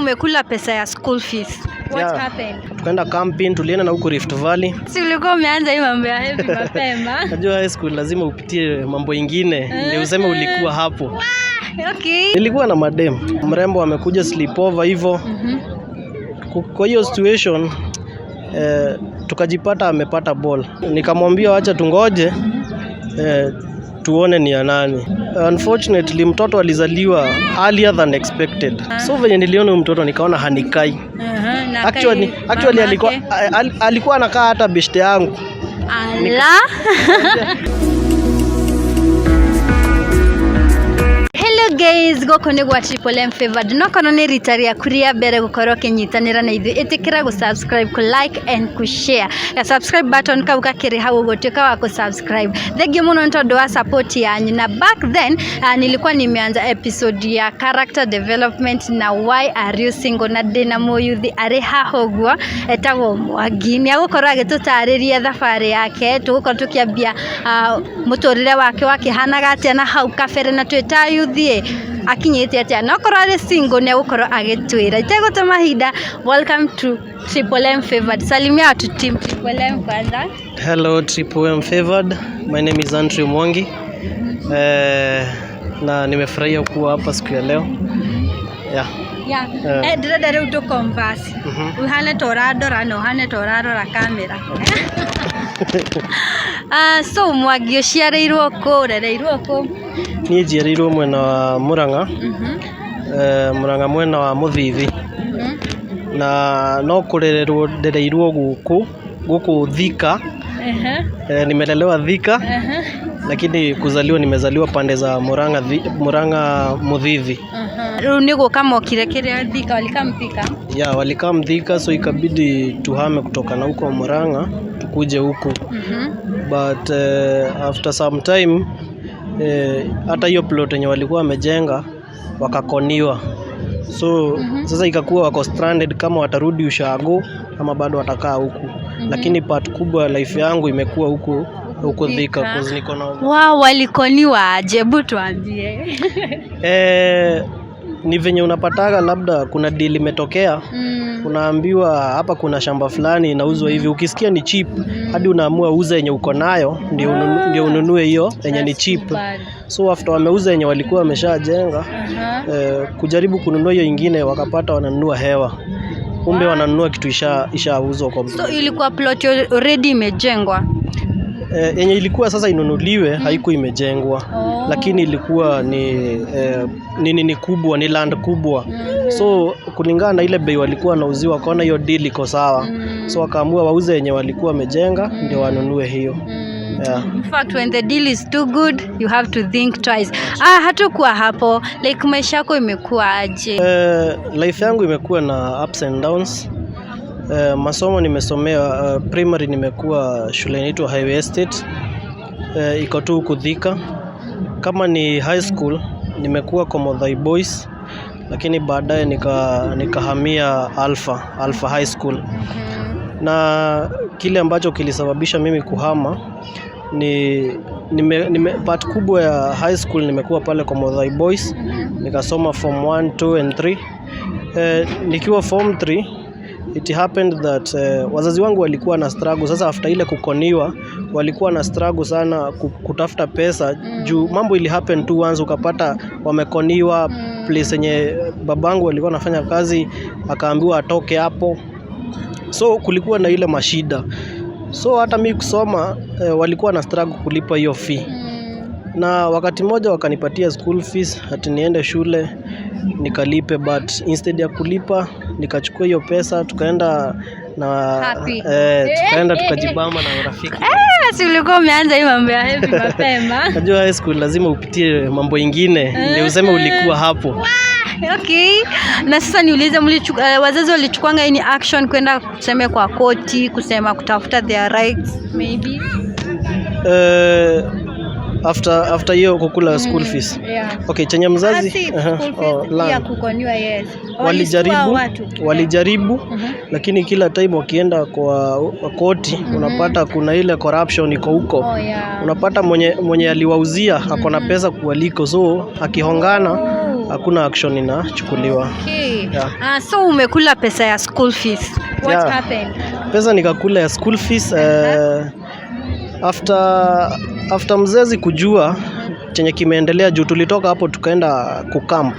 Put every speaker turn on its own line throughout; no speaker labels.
umekula pesa ya school fees. What happened?
Tukaenda camping, tulienda na huko Rift Valley.
Si ulikuwa umeanza hii mambo ya heavy mapema?
Najua high school lazima upitie mambo ingine ndio useme ulikuwa hapo.
Okay.
Nilikuwa na madem. Mrembo amekuja sleepover hivyo. Kwa hiyo situation tukajipata amepata ball. Nikamwambia acha tungoje tuone ni ya nani. Unfortunately mtoto alizaliwa earlier than expected. So venye niliona mtoto nikaona hanikai. Actually alikuwa anakaa hata beshte yangu.
Ala. Hello guys, goko ni gwa Triple M Favored. No kono ni ritari ya kuria bere gukoro kenyitanira na ithu itikira go subscribe, ku like and ku share. Ya subscribe button ka ukakiri hawo gotuka wa ku subscribe. Thank you muno ntondo wa support yanyu. Na back then nilikuwa nimeanza episode ya character development na why are you single na dina moyuthi ari hahogwo etago Mwangi ni agukoro agitutariria thabari yake tuguko tukiambia muturire wake wakihanaga atia na hau kafere na twita yuthi akinyete atia no korwo ari single ne gukorwo agitwira itegutuma hinda. Welcome to Triple M Favored. Salimia watu team Triple M kwanza.
Hello Triple M Favored. My name is Mwangi. Na nimefurahia kuwa hapa siku ya leo. Ndĩrenda rĩu converse.
Uhane toradora no hane torarora kamera. So Mwangi uciarĩirwo kũ, ũrereirwo kũ?
Niĩ njiarĩirwo mwena wa Murang'a. Murang'a mwena wa Muthithi. Na no kũrererwo ndereirwo gũkũ Thika. Nimelelewa Thika. Lakini kuzaliwa nimezaliwa pande za Murang'a Muthithi.
Ni guka mokire kiria Thika walikamthika.
Walikamthika, so ikabidi tuhame kutoka na huko Murang'a tukuje huku. But after some time hata hiyo plot yenye walikuwa wamejenga wakakoniwa. So sasa ikakuwa wako stranded kama watarudi ushago ama bado watakaa huku. Lakini part kubwa life yangu imekuwa huko Thika cause niko na
walikoniwa aje, hebu tuambie.
Ni venye unapataga labda kuna deal imetokea. Unaambiwa hapa kuna shamba fulani inauzwa hivi, ukisikia ni cheap hadi unaamua uza yenye uko nayo ndio ununue hiyo yenye ni cheap. So after wameuza yenye walikuwa wameshajenga kujaribu kununua hiyo ingine wakapata wananunua hewa. Kumbe wananunua kitu ishauzwa kwa mtu.
So ilikuwa plot already imejengwa.
Yenye ilikuwa sasa inunuliwe haikuwa imejengwa. Lakini ilikuwa ni kubwa, ni land kubwa. So kulingana na ile bei walikuwa wanauziwa kaona hiyo deal iko sawa. So wakaamua wauze yenye walikuwa wamejenga ndio wanunue hiyo.
In fact, when the deal is too good, you have to think twice. Hatakuwa hapo, like maisha yako imekuwa aje?
Life yangu imekuwa na ups and downs. Masomo nimesomea primary nimekuwa shule inaitwa Highway Estate. Iko tu huko Thika. Kama ni high school nimekuwa Komodhai Boys, lakini baadaye nikahamia Alpha High School. Na kile ambacho kilisababisha mimi kuhama ni part kubwa ya high school nimekuwa pale Komodhai Boys. Nikasoma form 1, 2 and 3. Nikiwa form 3 it happened that wazazi wangu walikuwa na struggle. Sasa after ile kukoniwa walikuwa na struggle sana kutafuta pesa juu mambo ili happen tu once ukapata wamekoniwa place yenye babangu alikuwa anafanya kazi akaambiwa atoke hapo. So kulikuwa na ile mashida. So hata mimi kusoma walikuwa na struggle kulipa hiyo fee. Na wakati mmoja wakanipatia school fees ati niende shule nikalipe, but instead ya kulipa nikachukua hiyo pesa tukaenda tukajibamba na rafiki.
Si ulikuwa umeanza hii mambo ya heavy mapema?
Najua high school lazima upitie mambo ingine ndio useme ulikuwa hapo.
Okay. Na sasa niulize, wazazi walichukuanga any action kwenda kusema kwa koti kusema kutafuta their rights maybe?
After hiyo kukula school fees. Okay, chenye mzazi
kukoniwa
walijaribu lakini kila time wakienda kwa koti unapata kuna ile corruption iko huko. Unapata mwenye aliwauzia ako na pesa kualiko, so akihongana hakuna action inachukuliwa.
Okay. Yeah. So umekula pesa ya school fees. What happened?
Pesa nikakula ya school fees after mzazi kujua chenye kimeendelea juu tulitoka hapo tukaenda kucamp.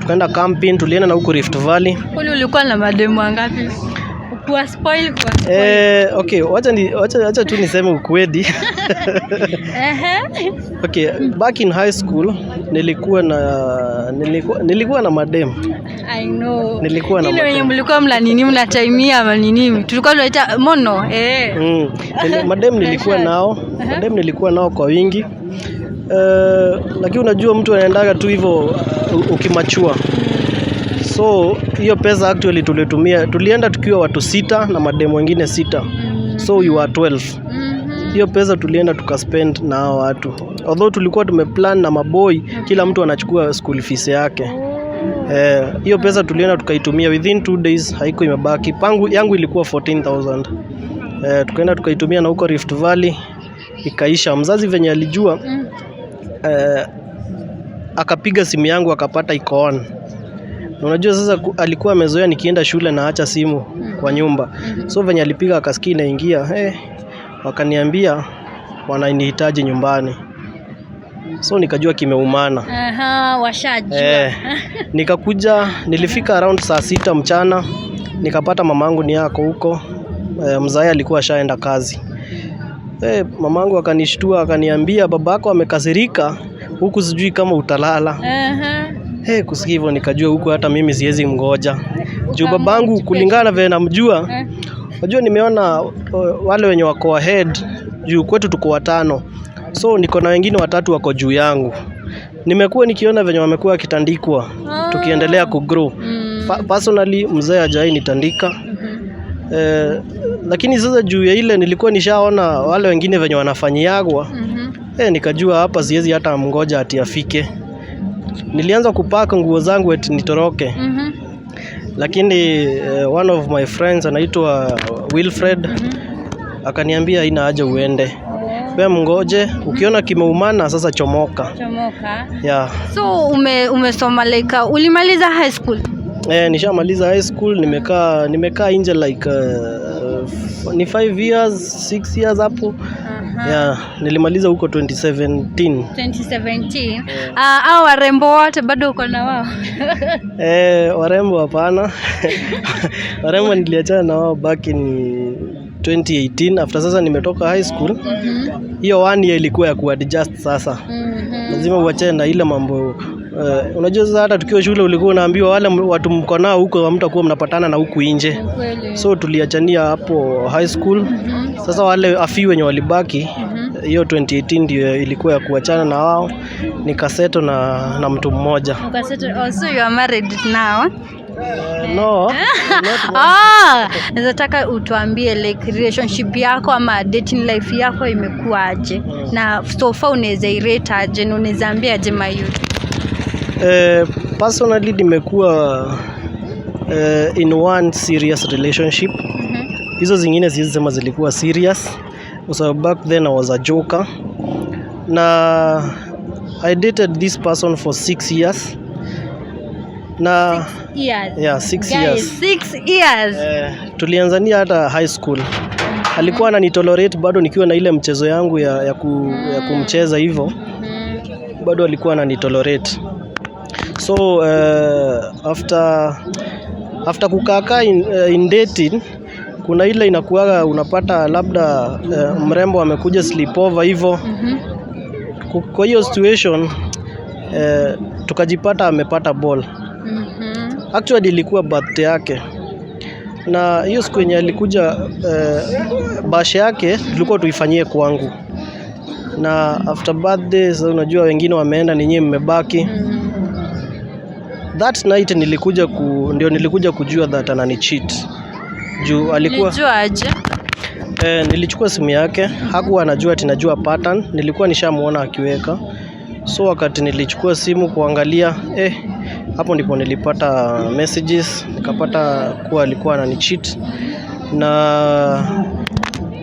Tukaenda camping, tulienda na huko Rift Valley.
Kwani ulikuwa na mademu wangapi? Kwa spoil kwa.
Okay, wacha tu niseme ukweli. Okay, back in high school nilikuwa na madem.
I know.
Nilikuwa na madem.
Ile mlikuwa mnatimia manini? Tulikuwa tunaita mono.
Madem nilikuwa nao kwa wingi. Lakini unajua mtu anaendaga tu hivyo ukimachua. So hiyo pesa actually tulienda tukiwa watu 6 na mademu wengine 6. So you are 12. Hiyo pesa tulienda tukaspend na hao watu. Although tulikuwa tumeplan na maboy kila mtu anachukua school fees yake. Hiyo pesa tulienda tukaitumia within 2 days, haiko imebaki. Yangu ilikuwa 14,000. Tukaenda tukaitumia na huko Rift Valley ikaisha. Mzazi venye alijua akapiga simu yangu akapata iko on. Unajua sasa alikuwa amezoea nikienda shule na acha simu kwa nyumba. So venye alipiga akasikia inaingia, wakaniambia wananihitaji nyumbani. So nikajua kimeumana.
Washajua.
Nikakuja, nilifika around saa 6 mchana, nikapata mamangu ni yako huko. Mzae alikuwa ashaenda kazi. Mamangu akanishtua akaniambia babako amekasirika, huku sijui kama utalala. Kusikia hivyo nikajua huku hata mimi siwezi mgoja. Juu babangu kulingana vile namjua. Unajua nimeona wale wenye wako ahead, juu kwetu tuko 5. So niko na wengine 3 wako juu yangu. Nimekuwa nikiona venye wamekuwa wakitandikwa tukiendelea kugrow. Personally mzee hajai nitandika. Lakini sasa juu ya ile nilikuwa nishaona wale wengine venye wanafanyiagwa. Nikajua hapa siwezi hata mgoja ati afike. Nilianza kupaka nguo zangu eti nitoroke. Lakini one of my friends anaitwa Wilfred akaniambia haina haja uende. Wewe mngoje, ukiona kimeumana sasa chomoka. Yeah. So
umesoma like ulimaliza high school?
Nishamaliza high school, nimekaa nje like ni 5 years, 6 years hapo. Yeah, nilimaliza huko 2017.
Au warembo wote bado uko na wao?
Warembo hapana. Warembo niliachana na wao back in 2018 after sasa nimetoka high school. Hiyo 1 year ilikuwa ya kuadjust sasa. Lazima uachane na ile mambo. Unajua sasa hata tukiwa shule ulikuwa unaambiwa wale watu mko nao huko hamtakuwa mnapatana na huku nje. So tuliachania hapo high school. Sasa wale afi wenye walibaki hiyo 2018 ndio ilikuwa ya kuachana na wao, nikaseto na mtu mmoja.
Also you are married now?
No.
Nataka utuambie like relationship yako ama dating life yako imekuaje? Na so far unaweza irate aje na unaweza ambia aje mayouth?
Personally nimekuwa in one serious relationship. Hizo zingine siwezi sema zilikuwa serious. So back then I was a joker. Na I dated this person for 6 years. Na
6 years.
Yeah, 6 years.
6 years.
Tulianzania hata high school. Alikuwa ananitolerate bado nikiwa na ile mchezo yangu ya kumcheza hivyo. Bado alikuwa ananitolerate. So after kukaa in dating, kuna ile inakuaga unapata labda mrembo amekuja sleepover hivyo. Kwa hiyo situation tukajipata amepata ball. Actually ilikuwa birthday yake. Na hiyo siku yenye alikuja bash yake tulikuwa tuifanyie kwangu. Na after birthday so unajua wengine wameenda ni nyinyi mmebaki. That night nilikuja kujua that anani cheat. Juu alikuwa
Nijuaje?
Nilichukua simu yake, hakuwa anajua ati najua pattern, nilikuwa nishamuona akiweka. So wakati nilichukua simu kuangalia, hapo ndipo nilipata messages, nikapata kuwa alikuwa ananicheat. Na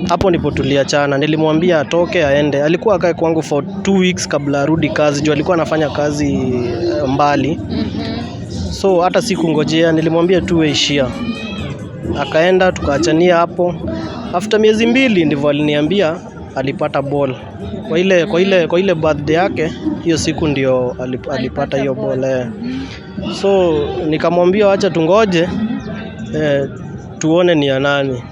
hapo ndipo tuliachana. Nilimwambia atoke aende. Alikuwa akae kwangu for 2 weeks kabla arudi kazi. Juu alikuwa anafanya kazi mbali. So hata sikungojea, nilimwambia tu ishia. Akaenda tukaachania hapo. After miezi 2 ndivyo aliniambia alipata ball. Kwa ile birthday yake, hiyo siku ndio alipata hiyo ball. So nikamwambia acha tungoje tuone ni ya nani.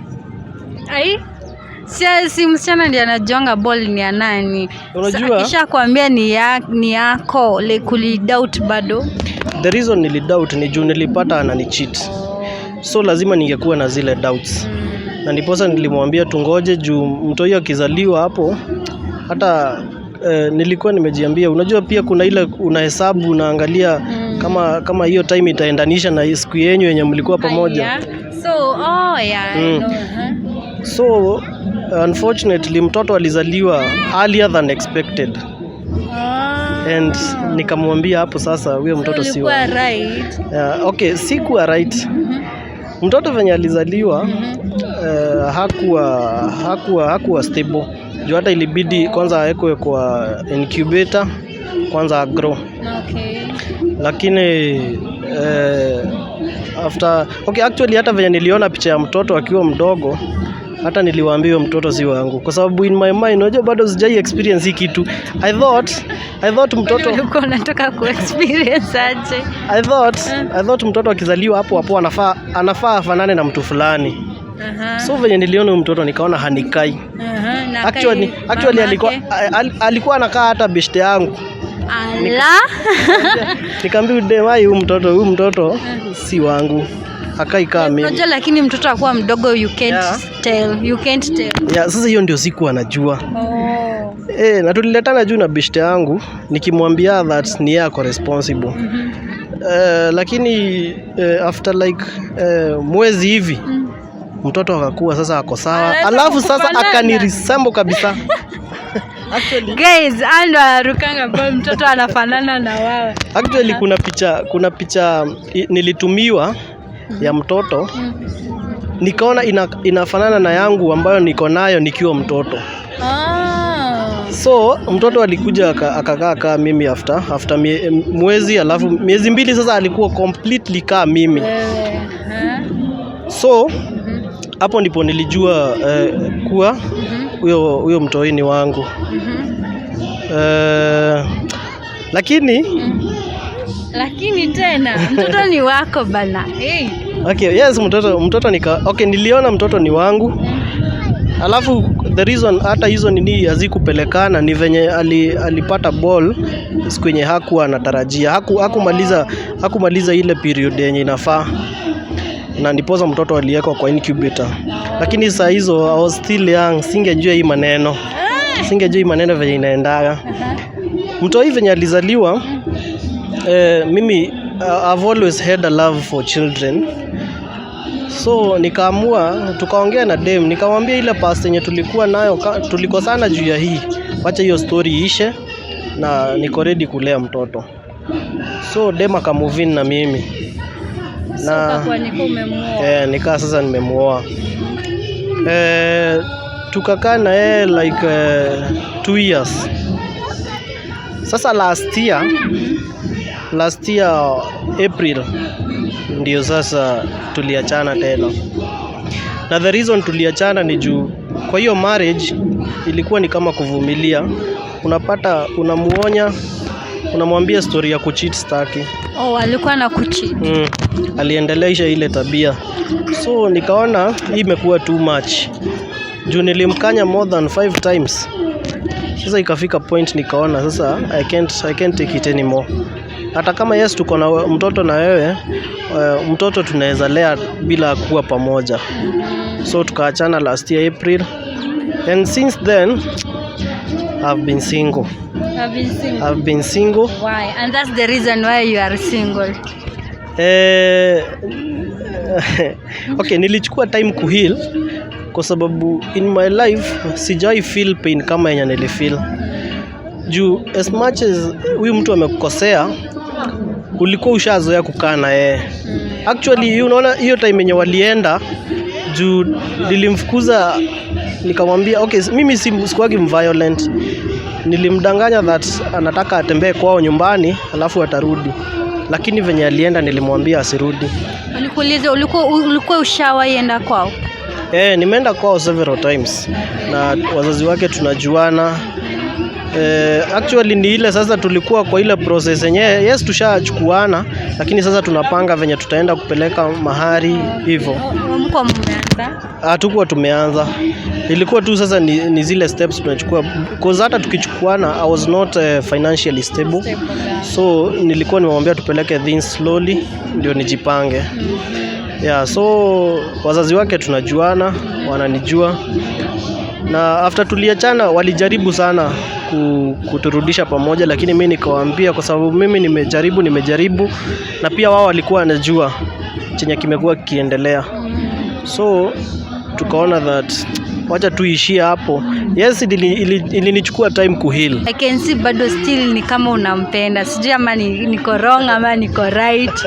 Si msichana ndiye anajonga ball ni ya nani.
Unajua
kisha kuambia ni yako, like doubt bado.
The reason nilidoubt ni juu nilipata anani cheat. So lazima ningekuwa na zile doubts. Na ndiposa nilimwambia tungoje juu mtoto huyo akizaliwa hapo. Hata nilikuwa nimejiambia, unajua pia kuna ile unahesabu unaangalia kama hiyo time itaendanisha na siku yenyu yenye mlikuwa pamoja. So unfortunately mtoto alizaliwa earlier than expected. And nikamwambia hapo sasa huyo mtoto si wa
right.
Okay, sikuwa right. Mtoto venye alizaliwa hakuwa stable. Juu hata ilibidi kwanza awekwe kwa incubator kwanza grow. Lakini actually hata venye niliona picha ya mtoto akiwa mdogo, hata niliwaambia mtoto si wangu kwa sababu in my mind unajua bado sijai experience hii kitu. I thought mtoto
ulikuwa unataka ku experience aje.
I thought mtoto akizaliwa hapo anafaa afanane na mtu fulani. So venye niliona mtoto nikaona hanikai. Actually alikuwa anakaa hata beshte yangu. Nikamwambia demai huyu mtoto si wangu. Akai kama mimi.
Unajua lakini mtoto akuwa mdogo you can't tell.
Yeah, sasa hiyo ndio siku anajua. Na tuliletana juu na beshte yangu nikimwambia that ni yako responsible. Lakini after like mwezi hivi mtoto akakuwa sasa ako sawa. Alafu sasa akaniresemble kabisa.
Actually guys, ando anarukanga kwa mtoto anafanana na wao.
Actually kuna picha nilitumiwa ya mtoto. Nikaona inafanana na yangu ambayo niko nayo nikiwa mtoto. So mtoto alikuja akakaa kama mimi after mwezi, alafu miezi 2 sasa alikuwa completely kama mimi. So hapo ndipo nilijua kuwa huyo mtoi ni wangu. Lakini
tena mtoto ni wako bana.
Okay, yes, mtoto niliona mtoto ni wangu. Alafu the reason hata hizo nini hazikupelekana ni venye alipata ball siku yenye hakuwa anatarajia. Hakumaliza ile period yenye inafaa. Na ndiposa mtoto aliwekwa kwa incubator. Lakini saa hizo I was still young, singejua hii maneno. Venye inaendaga. Mtoto hivi venye alizaliwa, mimi I've always had a love for children. So nikaamua, tukaongea na dem, nikamwambia ile past yenye tulikuwa nayo tulikosana juu ya hii. Wacha hiyo story iishe na niko ready kulea mtoto. So dem akamove in na mimi. Na nikaa sasa nimemuoa. Tukakaa na yeye like 2 years. Sasa last year April ndio sasa tuliachana tena. Na the reason tuliachana ni juu kwa hiyo marriage ilikuwa ni kama kuvumilia. Unapata unamuonya, unamwambia story ya kucheat staki.
Alikuwa na kucheat.
Aliendelea ile tabia. So nikaona hii imekuwa too much. Juu nilimkanya more than 5 times. Sasa ikafika point nikaona sasa I can't take it anymore. Hata kama yes tuko na mtoto na wewe, mtoto tunaweza lea bila kuwa pamoja. So tukaachana last year April. And since then I've been single.
Why? And that's the reason why you are single.
Okay, nilichukua time kuheal kwa sababu in my life sijai feel pain kama yenye nilifeel. Juu as much as huyu mtu amekukosea, ulikuwa ushazoea kukaa na yeye. Actually unaona hiyo time yenye walienda, juu nilimfukuza nikamwambia okay, mimi sikuwagi violent. nilimdanganya that anataka atembee kwao nyumbani alafu atarudi, lakini venye alienda nilimwambia asirudi.
Nikuulize, ulikuwa ushawaenda kwao?
Nimeenda kwao several times na wazazi wake tunajuana. Actually ni ile sasa tulikuwa kwa ile process yenyewe, yes tushachukuana, lakini sasa tunapanga venye tutaenda kupeleka mahari hivyo.
Mko mmeanza?
Hatukuwa tumeanza, ilikuwa tu sasa ni zile steps tunachukua, because hata tukichukuana I was not financially stable. So nilikuwa nimemwambia tupeleke things slowly ndio nijipange. Yeah, so wazazi wake tunajuana, wananijua, na after tuliachana walijaribu sana kuturudisha pamoja, lakini mimi nikawaambia kwa sababu mimi nimejaribu na pia wao walikuwa wanajua chenye kimekuwa kiendelea. So tukaona that wacha tuishie hapo. Yes, ilinichukua time kuheal.
I can see bado still ni kama unampenda. Sijui ama niko wrong ama niko right.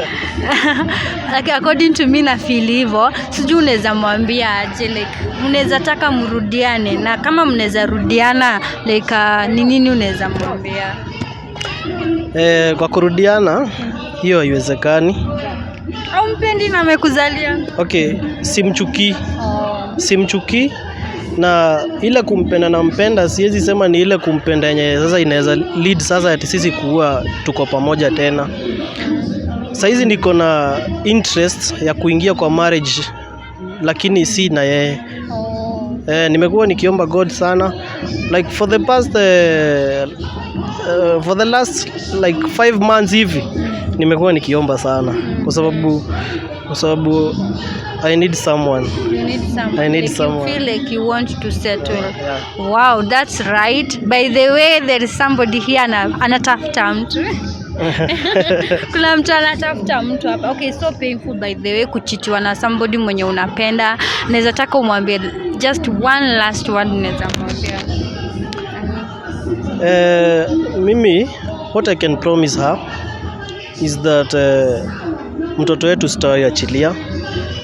Like according to me na feel hivyo. Sijui unaweza mwambia aje, like unaweza taka mrudiane, na kama mnaweza rudiana like ni nini unaweza mwambia?
Kwa kurudiana hiyo haiwezekani.
Au mpendi na amekuzalia?
Okay, simchuki na ile kumpenda na mpenda, siwezi sema ni ile kumpenda yenye sasa inaweza lead sasa ati sisi kuwa tuko pamoja tena. Saizi niko na interest ya kuingia kwa marriage, lakini si na yeye. Nimekuwa nikiomba God sana, like for the last like 5 months hivi nimekuwa nikiomba sana kwa sababu I need someone.
You need someone.
I need
like
someone.
You feel like you want to settle.
Yeah.
Wow, that's right. By the way, there is somebody here anatafuta mtu. Kuna mtu anatafuta mtu hapa. Okay, so painful by the way kuchitiwa na somebody mwenye unapenda. Naweza taka umwambie just one last word, naweza mwambia.
Mimi what I can promise her is that mtoto wetu sitawahi achilia.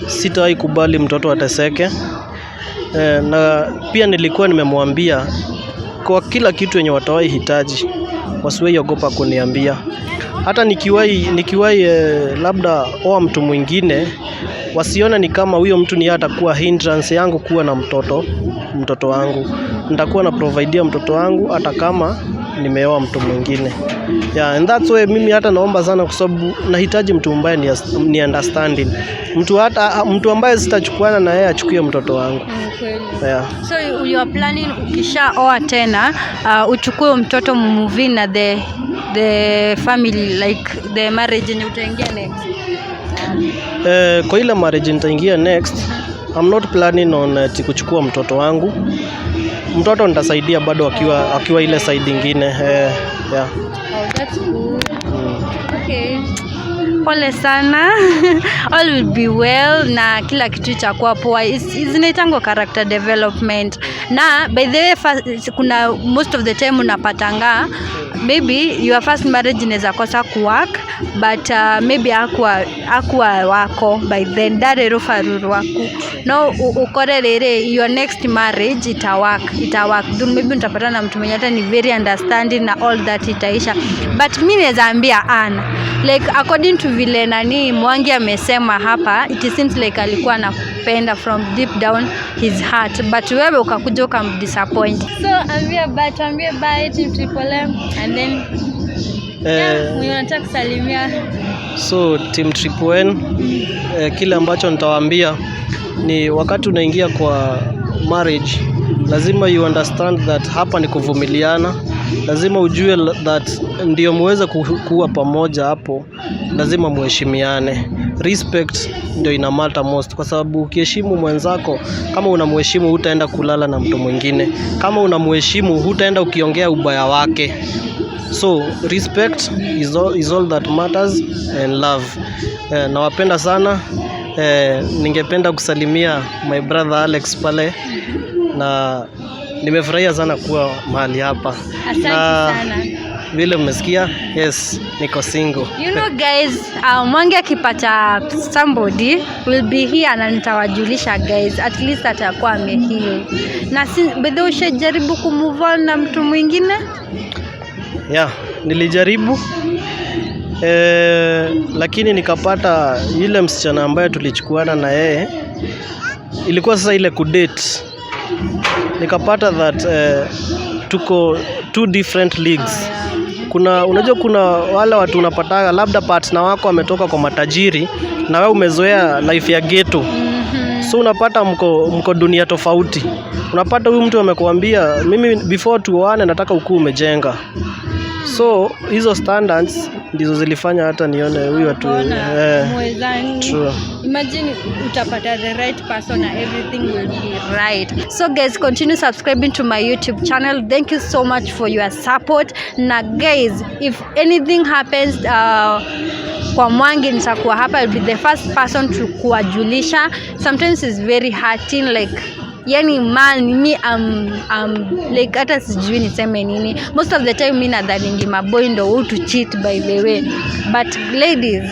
Sitawahi kubali mtoto ateseke. Na pia nilikuwa nimemwambia kwa kila kitu yenye watawahi hitaji wasiwahi ogopa kuniambia. Hata nikiwahi labda oa mtu mwingine, wasiona ni kama huyo mtu ni atakuwa hindrance yangu kuwa na mtoto wangu. Nitakuwa na providea mtoto wangu hata kama nimeoa mtu mwingine. Yeah, and that's why mimi hata naomba sana kwa sababu nahitaji mtu ambaye ni understanding. Mtu ambaye sitachukuana na yeye achukue mtoto wangu. Yeah.
So you are planning ukishaoa tena uchukue mtoto move na the family, like the marriage yenye utaingia next?
Kwa ile marriage nitaingia next, I'm not planning on kuchukua mtoto wangu. Mtoto nitasaidia bado akiwa ile side nyingine. Yeah.
Oh, that's good. Okay. Pole sana. All will be well na kila kitu itakuwa poa. Zinaitangwa character development. Na by the way kuna most of the time unapatanga maybe your first marriage inaweza kosa kuwork, but maybe akwa wako by then dare rufaruru wako no ukorerere your next marriage itawork then maybe utapata na mtu mwenye hata ni very understanding na all that itaisha. But mimi naweza ambia Anna, like according to vile nani Mwangi amesema hapa, it seems like alikuwa anakupenda from deep down his heart, but wewe ukakuja ukamdisappoint. So ambia bye to Triple M and then unataka kusalimia.
So team Triple N, kile ambacho nitawaambia ni wakati unaingia kwa marriage lazima you understand that hapa ni kuvumiliana. Lazima ujue that ndio muweze kuwa pamoja hapo, lazima muheshimiane. Respect ndio ina matter most, kwa sababu ukiheshimu mwenzako, kama unamheshimu hutaenda kulala na mtu mwingine. Kama unamheshimu hutaenda ukiongea ubaya wake. So respect is all that matters and love. Nawapenda sana. Ningependa kusalimia my brother Alex pale, na nimefurahia sana kuwa mahali hapa.
Asante sana.
vile mmesikia, yes, niko single.
You know guys, Mwangi akipata somebody will be here na nitawajulisha guys, at least atakuwa ameheal. Na bedhe ushajaribu kumove on na mtu mwingine?
Yeah, nilijaribu lakini nikapata ile msichana ambaye tulichukuana na yeye ilikuwa sasa ile kudate. Nikapata that tuko two different leagues. Unajua kuna wale watu unapata labda partner wako ametoka kwa matajiri na wewe umezoea life ya ghetto. So unapata mko dunia tofauti. Unapata huyu mtu amekuambia mimi before tuoane nataka ukue umejenga. So hizo standards ndizo zilifanya hata nione huyu watu
true. Imagine utapata the right person and everything will be right. So guys, continue subscribing to my YouTube channel. Thank you so much for your support. Na guys, if anything happens kwa Mwangi nitakuwa hapa, I'll be the first person to kuwajulisha. Sometimes it's very hurting, like yani man me I'm like hata sijui niseme nini. Most of the time mimi nadhaningi maboy ndo who to cheat by the way, but ladies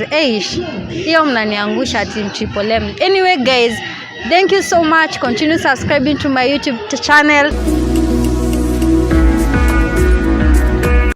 hiyo mnaniangusha team Triple M. Anyway guys, thank you so much. Continue subscribing to my YouTube channel.